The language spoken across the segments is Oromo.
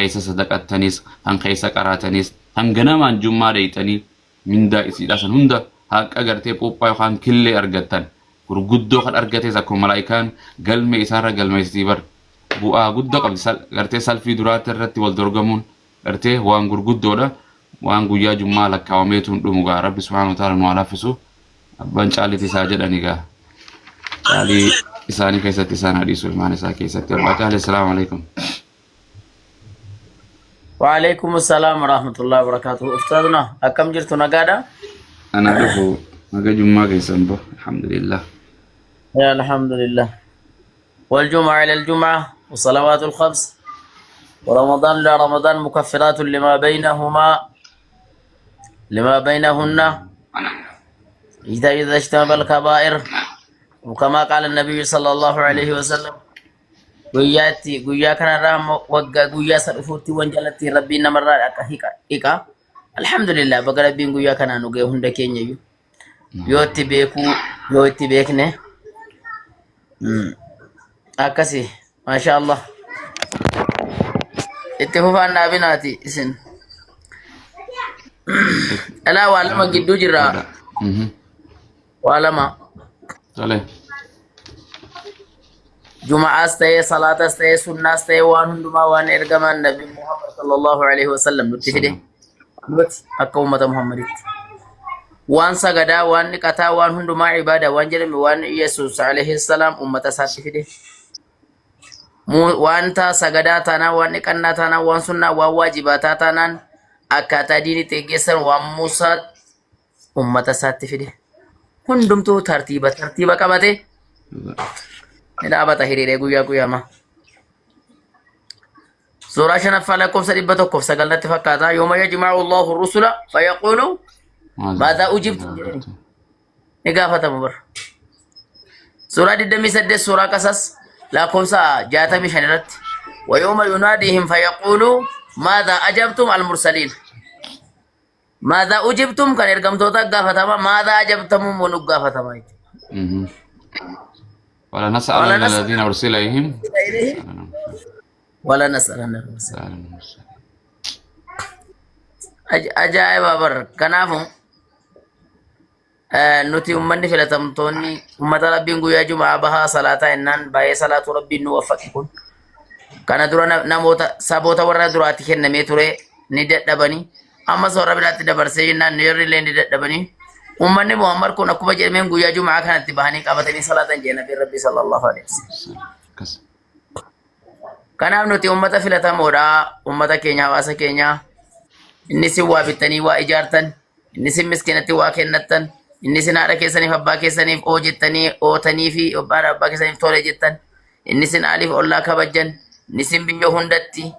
keessa sadaqattanis kan keessa qaraatanis kan ganamaan jummaa deeytanii mindaa isiidhasan hunda haqqa gartee qophaa yookaan killee argattan gurguddoo kan argates akkuma malaa'ikaan galme isaarra galmeessitii bar bu'aa guddaa qabdi gartee salfii duraatti irratti wal dorgamuun gartee waan gurguddoodha waan guyyaa jummaa lakkaawameetuun dhumugaa rabbi subhaanahu wa ta'aala nu alaafisu abbaan caaliti isaa jedhani gaa caalii isaanii keessatti isaan hadiisu ilmaan isaa keessatti abbaa caalii assalaamu alaikum. وعليكم السلام ورحمة الله وبركاته. أستاذنا أكم جرت نقادا؟ أنا أعرفه ما جمعة كيسنبه الحمد لله. يا الحمد لله. والجمعة إلى الجمعة والصلوات الخمس ورمضان إلى رمضان مكفرات لما بينهن إذا اجتنب الكبائر وكما قال النبي صلى الله عليه وسلم guyyaa kanarraa waggaa guyyaa sadhufuutti wanjalatti rabbiin namarraa akka hiqa alhamdulillah baga rabbiin guyyaa kanaa nu ga'e hunda keenya iyyuu yoo itti beekne akkasi maasha Allah itti fufaan dhaabinaati isin alaa waa lama gidduu jirra waa lama جمعة استي صلاة استي سنة استي وان هندما وان إرجما النبي محمد صلى الله عليه وسلم نتفيده نت أكومة محمد وان سجدا وان نكتا وان هندما عبادة وان جرم وان يسوع عليه السلام أمة ساتفيده وان تا سجدا تانا وان نكنا تانا وان سنة وان واجبات تانا أكتا ديني تجسر وان موسى أمة ساتفيده هندم تو ترتيبة كبته إذا أبى تهيري رجويا ما سورة شنفة لكم سريبة كف سجلنا تفكاتا يوم يجمع الله الرسل فيقول ماذا أجبت نقافة مبر سورة الدم سد سورة قصص لكم سا جاتا مشنرت ويوم يناديهم فيقول ماذا أجبتم المرسلين ماذا أجبتم كان يرقم توتا قافة ماذا أجبتم ونقافة ما ولا نسألن الذين أرسل إليهم ولا نسألن المرسلين أجائب أبر كنافهم نتي أمني في لتمتوني أمة ربي نقول جمعة بها صلاة إنن باي صلاة ربي نوفقكم كان دورنا نموت سابوتا ورنا دراتي كن نميتوري ندت دبني أما صور بلاتي دبرسينا نيري لين ندت دبني أمني محمد كنا كوبا جرمين قويا جمعة كانت تبهاني كابتني صلاة جينا في ربي صلى الله عليه وسلم كان أبنتي أمة فلتا مورا أمة كينيا واسا كينيا إني سوا بتني وإجارتن إني سمسكنة وكنتن إني سنارة كيساني فبا كيساني أوجتني أو تنيفي أبارا أبا كيساني تولي جتن إني سن ألف الله كبجن إني سن بنجو هندتي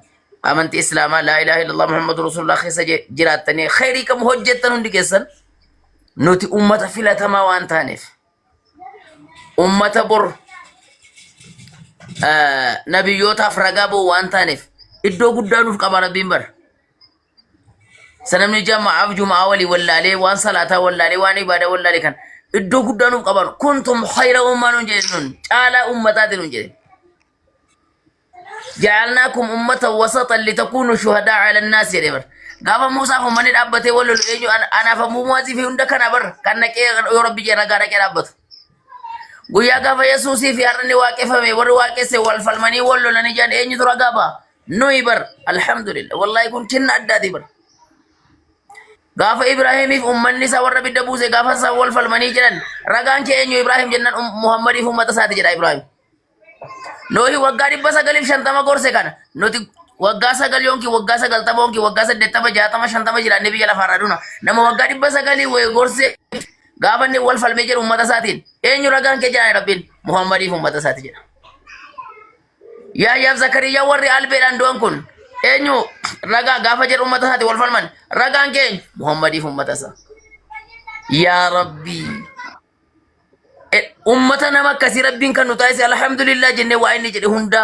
أمنت إسلاما لا إله إلا الله محمد رسول الله خيسا جراتني خيري كم هجتن هندي كيسان نوتي أمة فلتما وان تانف أمة بر نبيوتا فرقابو وان تانف إدو قدانو فقبا ربين بر سنمني جمع جمعة ولي واللالي وان صلاة واللالي وان عبادة واللالي كان إدو قدانو فقبا كنتم خير أمة نجدون تعالى أمتات نجدون جعلناكم أمة وسطا لتكونوا شهداء على الناس يا ربر gaafa Musa ko manni dhaabbatee wal lolu eenyu anaaf muumwaazii fi hunda kana bar kan naqee yoo rabbi jee ragaa dhaqee dhaabbatu guyyaa gaafa Yesuusii fi har'anni waaqeffame warri waaqesse wal falmanii wal lolanii jaan eenyutu ragaa ba'a nuyi bar alhamdulillah wallahi kun tinna addaati bar gaafa Ibraahimiif ummanni isaa warra bidda buuse gaafa isaa wal falmanii jiran ragaan kee eenyu Ibraahim jennan Muhammadiif ummata isaati jedha Ibraahim Nuyi waggaa 950 gorse kana nuti waggaa 9 yonki waggaa 90 yonki waggaa 80 60 50 jira nabi jala faraduna nama waggaa 900 way gorse gaafanni wal falmee jiru ummata isaatiin eenyu ragaan kee jira rabbiin Muhammadiif ummata isaati jedha Yahyaa Zakariyaa warri albeedhaan du'an kun eenyu ragaa gaafa jedhu ummata isaati wal falman ragaan kee Muhammadiif ummata isaa yaa rabbi ummata nama kasi rabbiin kan nutaayse alhamdulillah jenne waa inni jedhe hunda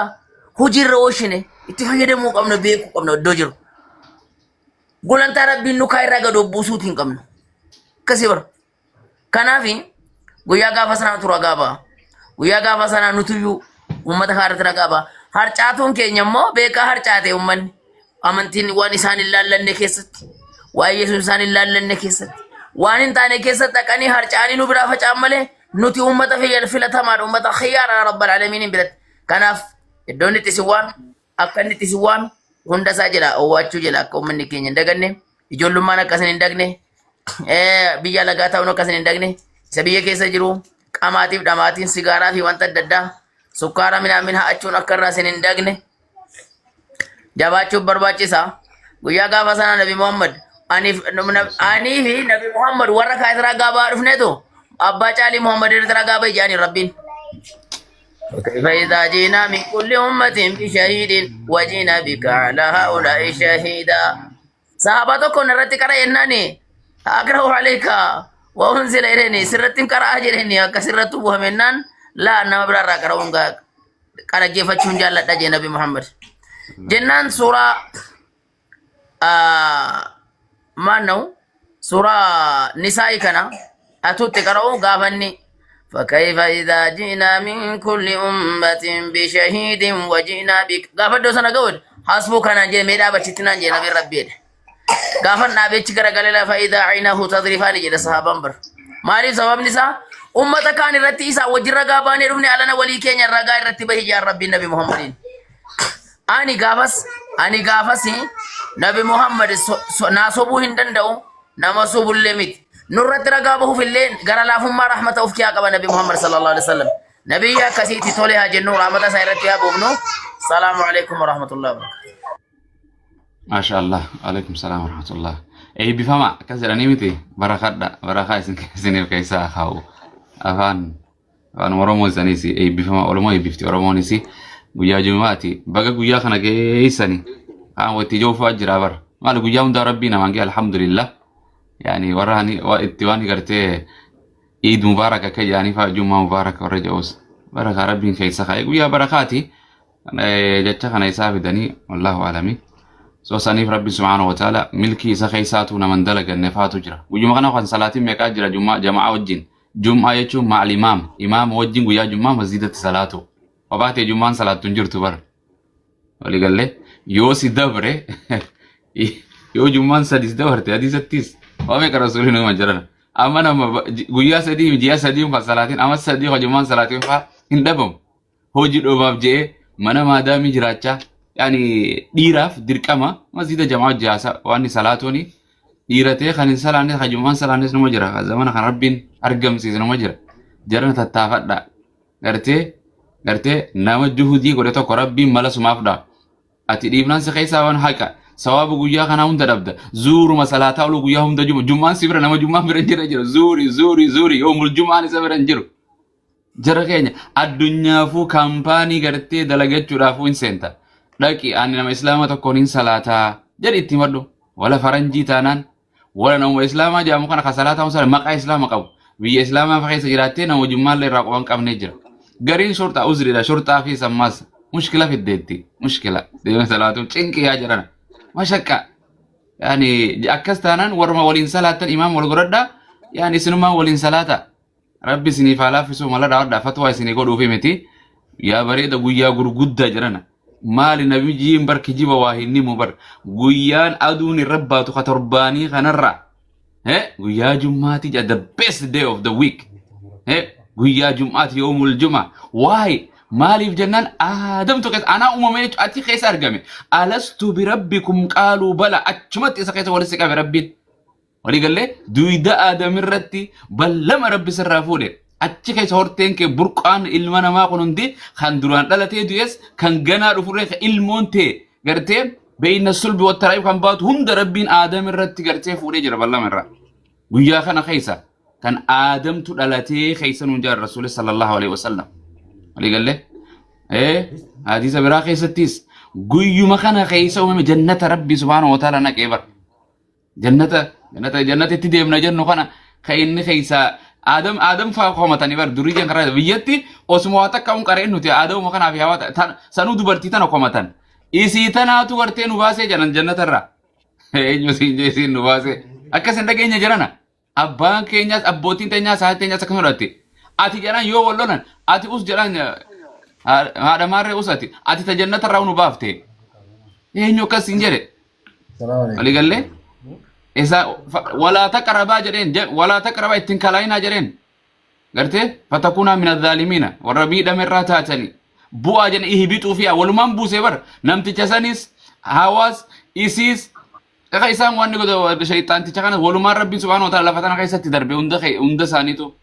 hujirra oshine itti fayyadamuu qabna beeku qabna iddoo jiru gulantaa rabbiin nu kaayirraa gad buusuutiin qabna kasi bar kanaafi guyyaa gaafa sana tura gaaba guyyaa gaafa sana nutuyyuu ummata haarata gaaba harcaatuun keenya immoo beekaa harcaate ummanni amantiin waan isaan hin laallanne keessatti waan Yesuus isaan hin laallanne keessatti waan hin taane keessatti dhaqanii harcaanii nu biraa faca'an malee nuti uummata filatamaadha uummata khiyyaara rabbal aalamiin biratti kanaaf iddoon itti si waan akka inni itti si waan hunda isaa jira owwaachuu jira akka uummanni keenya hin daganne ijoollummaan akkasin hin dagne biyya lagaa ta'uun akkasin hin dagne isa biyya keessa jiru qamaatiif dhamaatiin sigaaraa fi wanta adda addaa sukkaara minaamin ha'achuun akka irraa isin hin dagne jabaachuuf barbaachisa guyyaa gaafa sana nabi Muhammad anii fi nabi Muhammad warra kaayitiraa gaabaa dhufneetu abbaa caalii Muhammad irra gaabaa ijaanii rabbiin وكيف إذا جينا من كل أمة بشهيد وجينا بك على هؤلاء شهيدا صحابتكم نرتك رأيناني أقرأ عليك وأنزل إليني سرتم كرا أجريني كسرت بوهمنان لا أنا برا كراونغ كرا كيف تشونجا لدى نبي محمد جنان سورة ما نو سورة نساء كنا أتوت كراو غافني فكيف إذا جئنا من كل أمة بشهيد وجئنا بك غافر دوسنا قول حسبك نجي ميدا بچتنا نجي نبي ربي غافر نابي چكرا قللا فإذا عينه تضرفان جي صحابان بر مالي سبب نساء أمة كان رتيسا وجر غاباني رفني على ولي كينيا رغاي رتبه جار ربي نبي محمد أني غافس نبي محمد ناسوبو هندن دو نمسوبو الليمت نورت رغابه في الليل غرا لافما رحمته وفكيا قبا نبي محمد صلى الله عليه وسلم نبي يا كسيتي تولها جنو رحمة سيرت يا بوبنو السلام عليكم ورحمة الله وبركاته ما شاء الله عليكم السلام ورحمة الله أي بفما كسر نيمتي بركة سنين كيسا خاو أفان ورمو سنيسي أي بفما ولما يبفتي ورمو نسي ويا جماعتي بقى ويا خنا كيسني وتجو فاجر أبر ما له ويا من ربنا مانجي الحمد لله يعني وراني واتواني قرتي عيد مباركة كي يعني فجمعة مباركة ورجعوس بركة ربي كيسا خايق ويا بركاتي جاتشا خنا يسافي دني والله أعلمي سو سنيف ربي سبحانه وتعالى ملكي سخيساتنا من دلق النفات جرا ويوم غنا خان صلاتي ميكا جرا جماعة وجين جمعة يچو مع الإمام إمام وجين ويا جمعة مسجدة صلاته وبعد جمعة صلاة تنجرت بر ولي قال لي يوسي دبره يو جمعة سديس دبرت هذه ستيس وامي كرسولي نو مجرنا أما نما ويا سدي جيا سدي فصلاتين أما سدي خجمان صلاتين فا هندبم هو جدو بابجي منا ما دامي جراچا يعني ديراف دركما مسجد جماعة جاسا واني صلاتوني ديرته خلين صلاني خجمان صلاني نو مجرا زمان خن ربين أرجم سيزن مجرا جرنا تتافت دا غرتي نام جهودي قريتو كربي ملا سمافدا أتي ديفنان سخيسا وان حقا سواب غويا خنا هون دبدا زور مسالاتا ولو غويا هون دجو جمعه سيبر نما جمعه برنجر جرو زوري يوم الجمعه سبرنجر جركينيا الدنيا فو كامباني غرتي دلغچو دافو انسنتا دقي ان نما اسلام تكونين صلاتا جري تيمدو ولا فرنجي تانان ولا نو اسلام جامو كان صلاتا وصل مقا اسلام قو بي اسلام فخيس جراتي نو جمعه لي راقوان قبني جر غرين شرطه عذري لا شرطه في سماس مشكله في الديتي مشكله دي صلاتو چنك يا جرنا مشكا يعني أكستانان ورما ولين صلاة الإمام والقردة يعني سنما ولين صلاة ربي سني فالا في سوم الله دعوة فتوى سني قولوا في متي يا بريد ويا غرو جودة جرنا مال النبي جيم برك جيب واهني مبر ويان أدوني ربا تخطرباني خنرة ويا جمعتي the best day of the week ويا جمعتي يوم الجمعة why مالي في جنان آدم توكت أنا أمميت أتي خيس أرقمي ألست بربكم قالوا بلا أتشمت إساقيت ولسك بربي ولي قال لي دويدا آدم الرتي بل لما ربي سرافولي أتي خيس هورتين كي برقان إلمانا ما قنون دي خاندران لالتي دويس كان جنا رفوريخ إلمون تي قرتي بين السلب والترائب كان بات هم ربين آدم الرتي قرتي فوري جرب الله من رأ ويا خانا خيسا كان آدم تلالتي خيسا نجار رسول صلى الله عليه وسلم ولي قال له حديث براقي ستيس قيو مخانا خيسا ومم جنة ربي سبحانه وتعالى نكيبر جنة تديمنا جنة خانا خيني خيسا آدم فاقومتاني بر دريجان كرا بيتي اسمواتك كون كرينو تي آدم مخانا في هوا سنو دبرتي تانا قومتان إيسي تانا تو ورتي نباسي جنة الرا إنيو سي نباسي أكسن دقيني جرانا أبان كينياس أبوتين تينياس ساعت تينياس كنوراتي أتي جران يو ولونا أتي أس جران هذا مرة أساتي أتي تجنة الرأون بافتي eenyu akkas hin jedhe walii gallee isa walaa taqrabaa jedheen walaa taqrabaa ittiin kalaayinaa jedheen gartee fatakuunaa min adh-dhaalimiina warra miidhame irraa taatanii bu'aa jedhan ihbituu fi walumaan buusee bar namticha sanis hawaas isiis akka isaan waan ni godha shayxaanticha kana walumaan rabbiin subhaanahu wa ta'aala lafa tana keessatti darbe hunda isaaniitu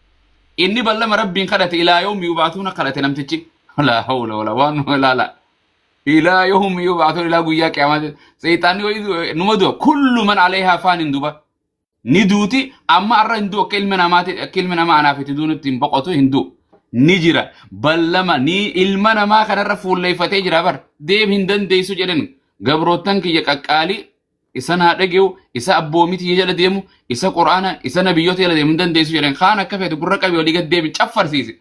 inni ballama rabbiin kadhate ilaa yawmi yub'athuuna kadhate namtichi laa hawla walaa waan laala ilaa yawmi yub'athuuna ilaa guyyaa qiyaamaati shayxaanni numa du'a kullu man alayhaa faanin duba ni duuti amma arra hindu akka ilma namaa anaafiti duunutti hin boqotu hindu ni jira ballama ni ilma namaa kanarra fuulleeffatee jira bar deem hin dandeessu jedhan gabrootan kiyya qaqqaalii isa naa dhageewu isa abboomitii jala deemu isa qur'aana isa nabiyyoota jala deemu hin dandeessu jedhan kaan akka feetu gurra qabii olii gad deemi caffarsiisi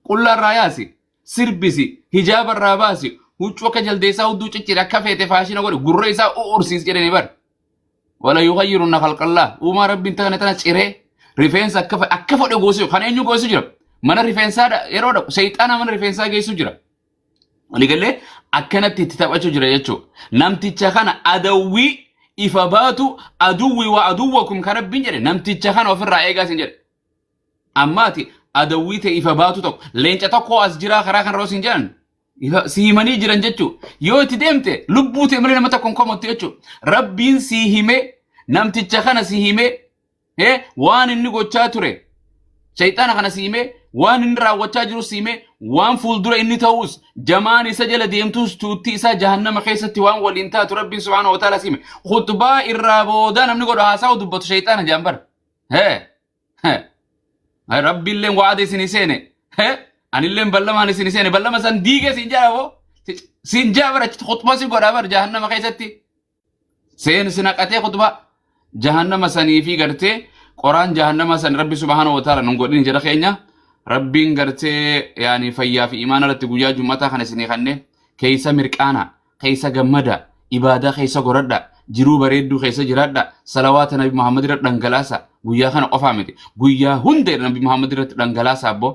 qullaarraa yaasi sirbisi hijaabarraa baasi huccuu akka jaldeessaa hudduu ciccire akka feete faashina godhe gurra isaa uursiis jedhani bar wala yughayyiruna khalqallah uma rabbiin tana ciree rifeensa akka fodhe goosuu kan eenyu goosuu jira mana rifeensaa yeroo dhaqu shayxaana mana rifeensaa geessuu jira walii gallee akkanatti itti taphachuu jira jechuudha namticha kana adawwii ifa baatu aduwwi wa aduwwakum kan rabbiin jedhe namticha kana ofirraa eegaa sin jedhe ammaati adawwii ta'e ifa baatu tokko leenca tokko as jira karaa kan roosiin jedhan siimanii jiran jechuudha yoo itti deemte lubbuu ta'e malee nama tokkoon komatti jechuudha rabbiin sii hime namticha kana sii hime waan inni gochaa ture shayxaana kana sii hime waan inni raawwachaa jiru sii hime waan fuuldura inni ta'us jamaan isa jala deemtus tuutti isaa jahannama keessatti waan waliin taatu rabbiin subhaanahu wa ta'aala sii hime khutbaa irraa booda namni godha haasaa'u dubbatu shayxaana jaambar rabbiilleen waade isin seene anilleen ballamaan isin seene ballama san diige sin jaabo sin jaabara khutbaa si godha bar jahannama keessatti seen sinaqatee khutbaa jahannama sanii fi gartee qoraan jahannama san rabbi subhaanahu wa ta'aala nun godhin jedha keenya rabbiin gartee yaani fayyaa fi imaana irratti guyyaa jummataa kana isinii kanne keessa mirqaana keessa gammada ibaadaa keessa goradha jiruu bareedduu keessa jiraadha salawaata nabi muhammad irratti dhangalaasa guyyaa kana qofaa miti guyyaa hunda nabi muhammad irratti dhangalaasa abbo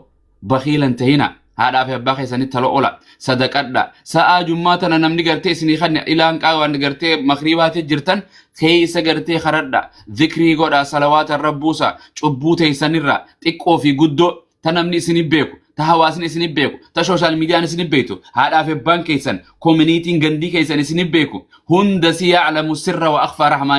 bakhiilan tahina haadhaa fi abbaa keessanitti talo ola sadaqadha sa'aa jummaa tana namni gartee isinii kanne ilaan qaawaan gartee makriibaatee jirtan keessa gartee karadha zikrii godha salawaata rabbuusa cubbuu teessanirra xiqqoo fi guddoo ta namni isinii beeku ta hawaasni isinii beeku ta sooshaal miidiyaan isinii beektu haadhaa fi abbaan keessan koominiitiin gandii keessan isinii beeku hunda si ya'lamu sirra wa akhfaa rahmaan